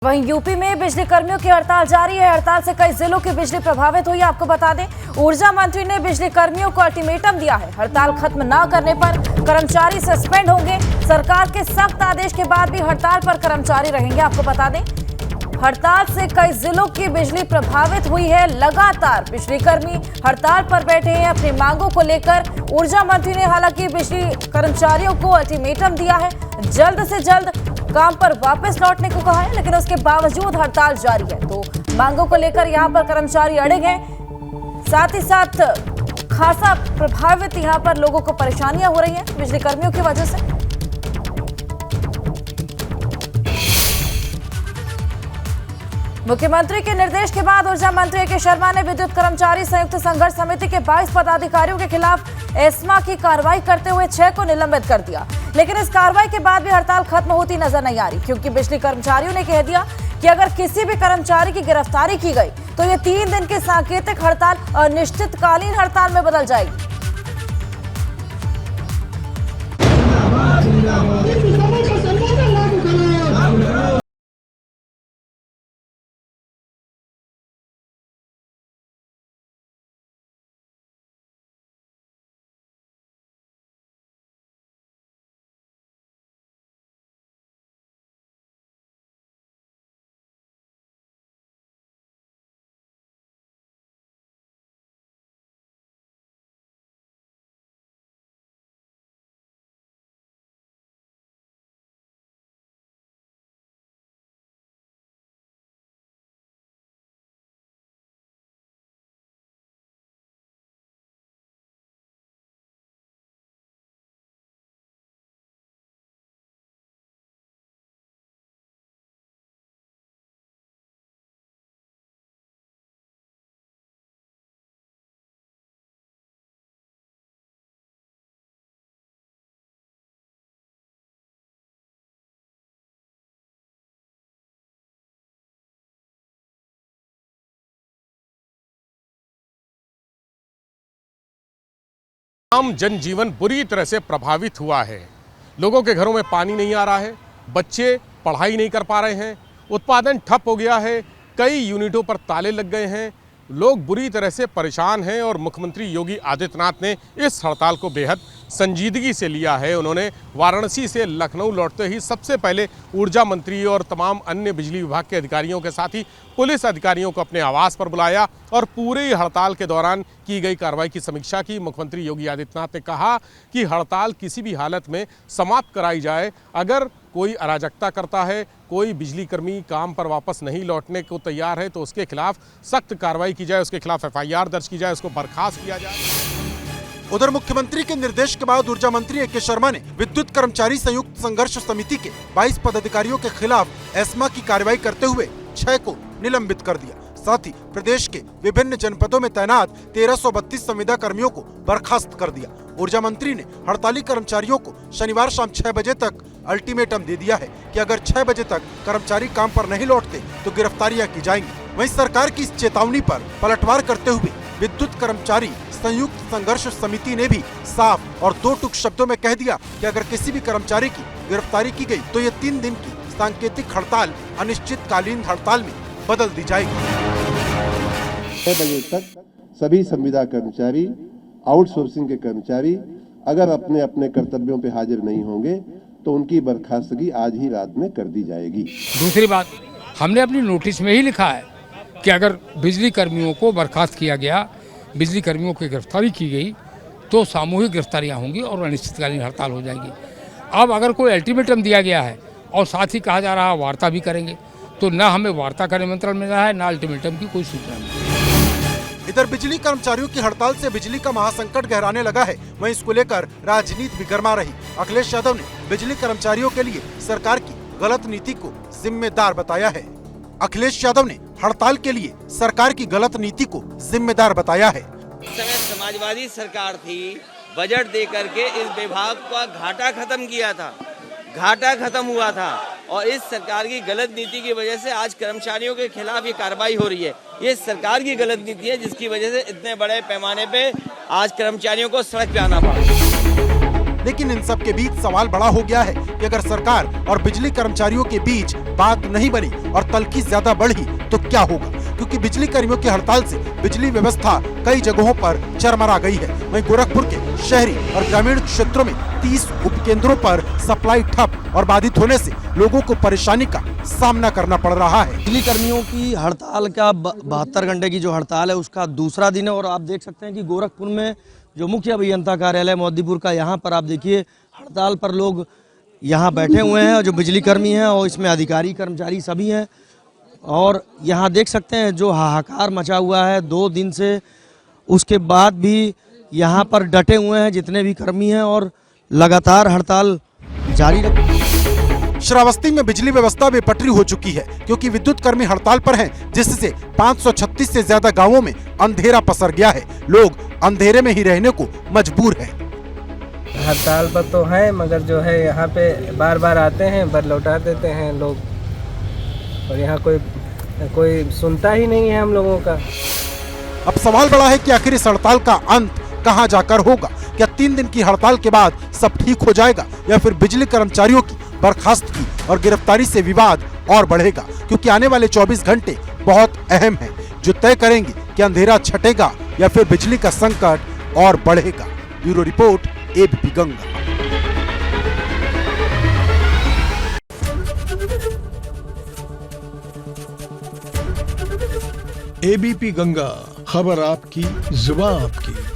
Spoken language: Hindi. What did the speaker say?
वहीं यूपी में बिजली कर्मियों की हड़ताल जारी है। हड़ताल से कई जिलों की बिजली प्रभावित हुई। आपको बता दें, ऊर्जा मंत्री ने बिजली कर्मियों को अल्टीमेटम दिया है। हड़ताल खत्म न करने पर कर्मचारी सस्पेंड होंगे। सरकार के सख्त आदेश के बाद भी हड़ताल पर कर्मचारी रहेंगे। आपको बता दें, हड़ताल से कई जिलों की बिजली प्रभावित हुई है। लगातार बिजली कर्मी हड़ताल पर बैठे हैं अपनी मांगों को लेकर। ऊर्जा मंत्री ने हालांकि बिजली कर्मचारियों को अल्टीमेटम दिया है, जल्द से जल्द काम पर वापस लौटने को कहा है, लेकिन उसके बावजूद हड़ताल जारी है। तो मांगों को लेकर यहां पर कर्मचारी अड़े हैं। साथ ही साथ खासा प्रभावित यहां पर लोगों को परेशानियां हो रही हैं बिजली कर्मियों की वजह से। मुख्यमंत्री के निर्देश के बाद ऊर्जा मंत्री ए के शर्मा ने विद्युत कर्मचारी संयुक्त संघर्ष समिति के 22 पदाधिकारियों के खिलाफ एस्मा की कार्रवाई करते हुए 6 को निलंबित कर दिया। लेकिन इस कार्रवाई के बाद भी हड़ताल खत्म होती नजर नहीं आ रही, क्योंकि बिजली कर्मचारियों ने कह दिया कि अगर किसी भी कर्मचारी की गिरफ्तारी की गई तो ये 3 दिन की सांकेतिक हड़ताल अनिश्चितकालीन हड़ताल में बदल जाएगी। आम जनजीवन बुरी तरह से प्रभावित हुआ है। लोगों के घरों में पानी नहीं आ रहा है, बच्चे पढ़ाई नहीं कर पा रहे हैं, उत्पादन ठप हो गया है, कई यूनिटों पर ताले लग गए हैं, लोग बुरी तरह से परेशान हैं। और मुख्यमंत्री योगी आदित्यनाथ ने इस हड़ताल को बेहद संजीदगी से लिया है। उन्होंने वाराणसी से लखनऊ लौटते ही सबसे पहले ऊर्जा मंत्री और तमाम अन्य बिजली विभाग के अधिकारियों के साथ ही पुलिस अधिकारियों को अपने आवास पर बुलाया और पूरी हड़ताल के दौरान की गई कार्रवाई की समीक्षा की। मुख्यमंत्री योगी आदित्यनाथ ने कहा कि हड़ताल किसी भी हालत में समाप्त कराई जाए। अगर कोई अराजकता करता है, कोई बिजली कर्मी काम पर वापस नहीं लौटने को तैयार है तो उसके खिलाफ सख्त कार्रवाई की जाए, उसके खिलाफ FIR दर्ज की जाए, उसको बर्खास्त किया जाए। उधर मुख्यमंत्री के निर्देश के बाद ऊर्जा मंत्री ए के शर्मा ने विद्युत कर्मचारी संयुक्त संघर्ष समिति के 22 पदाधिकारियों के खिलाफ एस्मा की कार्रवाई करते हुए 6 को निलंबित कर दिया। साथ ही प्रदेश के विभिन्न जनपदों में तैनात 1332 संविदा कर्मियों को बर्खास्त कर दिया। ऊर्जा मंत्री ने हड़ताली कर्मचारियों को शनिवार शाम 6 बजे तक अल्टीमेटम दे दिया है कि अगर 6 बजे तक कर्मचारी काम पर नहीं लौटते तो गिरफ्तारियां की जाएंगी। वहीं सरकार की इस चेतावनी पर पलटवार करते हुए विद्युत कर्मचारी संयुक्त संघर्ष समिति ने भी साफ और 2 टूक शब्दों में कह दिया कि अगर किसी भी कर्मचारी की गिरफ्तारी की गई तो ये 3 दिन की सांकेतिक हड़ताल अनिश्चितकालीन हड़ताल में बदल दी जाएगी। 6 बजे तक सभी संविदा कर्मचारी, आउटसोर्सिंग के कर्मचारी अगर अपने अपने कर्तव्यों पे हाजिर नहीं होंगे तो उनकी बर्खास्तगी आज ही रात में कर दी जाएगी। दूसरी बात, हमने अपनी नोटिस में ही लिखा है कि अगर बिजली कर्मियों को बर्खास्त किया गया, बिजली कर्मियों की गिरफ्तारी की गई तो सामूहिक गिरफ्तारियां होंगी और अनिश्चितकालीन हड़ताल हो जाएगी। अब अगर कोई अल्टीमेटम दिया गया है और साथ ही कहा जा रहा है वार्ता भी करेंगे, तो ना हमें वार्ता का निमंत्रण मिला है, ना अल्टीमेटम की कोई सूचना मिली। इधर बिजली कर्मचारियों की हड़ताल से बिजली का महासंकट गहराने लगा है। वहीं इसको लेकर राजनीति भी गर्मा रही। अखिलेश यादव ने बिजली कर्मचारियों के लिए सरकार की गलत नीति को जिम्मेदार बताया है। अखिलेश यादव ने हड़ताल के लिए सरकार की गलत नीति को जिम्मेदार बताया है। इस समय समाजवादी सरकार थी, बजट दे करके इस विभाग का घाटा खत्म किया था, घाटा खत्म हुआ था और इस सरकार की गलत नीति की वजह से आज कर्मचारियों के खिलाफ ये कार्रवाई हो रही है। ये सरकार की गलत नीति है जिसकी वजह से इतने बड़े पैमाने पे आज कर्मचारियों को सड़क पे आना पड़ा। लेकिन इन सब के बीच सवाल बड़ा हो गया है कि अगर सरकार और बिजली कर्मचारियों के बीच बात नहीं बनी और तल्खी ज्यादा बढ़ी तो क्या होगा, क्योंकि बिजली कर्मियों की हड़ताल से बिजली व्यवस्था कई जगहों पर चरमरा गई है। वहीं गोरखपुर के शहरी और ग्रामीण क्षेत्रों में 30 उपकेंद्रों पर सप्लाई ठप और बाधित होने से लोगों को परेशानी का सामना करना पड़ रहा है। बिजली कर्मियों की हड़ताल का 72 घंटे की जो हड़ताल है उसका दूसरा दिन है और आप देख सकते हैं कि गोरखपुर में जो मुख्य अभियंता कार्यालय मोदीपुर का, यहाँ पर आप देखिए हड़ताल पर लोग यहाँ बैठे हुए हैं, जो बिजली कर्मी हैं और इसमें अधिकारी कर्मचारी सभी हैं। और यहाँ देख सकते हैं जो हाहाकार मचा हुआ है 2 दिन से, उसके बाद भी यहाँ पर डटे हुए हैं जितने भी कर्मी हैं और लगातार हड़ताल जारी रख। श्रावस्ती में बिजली व्यवस्था बेपटरी हो चुकी है क्योंकि विद्युत कर्मी हड़ताल पर हैं, जिससे 536 से ज्यादा गांवों में अंधेरा पसर गया है। लोग अंधेरे में ही रहने को मजबूर हैं। हड़ताल पर तो है, मगर जो है यहाँ पे बार बार आते हैं, बर लौटा देते हैं लोग, और यहाँ कोई सुनता ही नहीं है हम लोगों का। अब सवाल बड़ा है कि आखिर इस हड़ताल का अंत कहां जाकर होगा। क्या 3 दिन की हड़ताल के बाद सब ठीक हो जाएगा या फिर बिजली कर्मचारियों की बर्खास्तगी और गिरफ्तारी से विवाद और बढ़ेगा, क्योंकि आने वाले 24 घंटे बहुत अहम हैं, जो तय करेंगे कि अंधेरा छटेगा या फिर बिजली का संकट और बढ़ेगा। Bureau report, ABP Ganga. ABP Ganga, खबर आपकी, जुबान आपकी।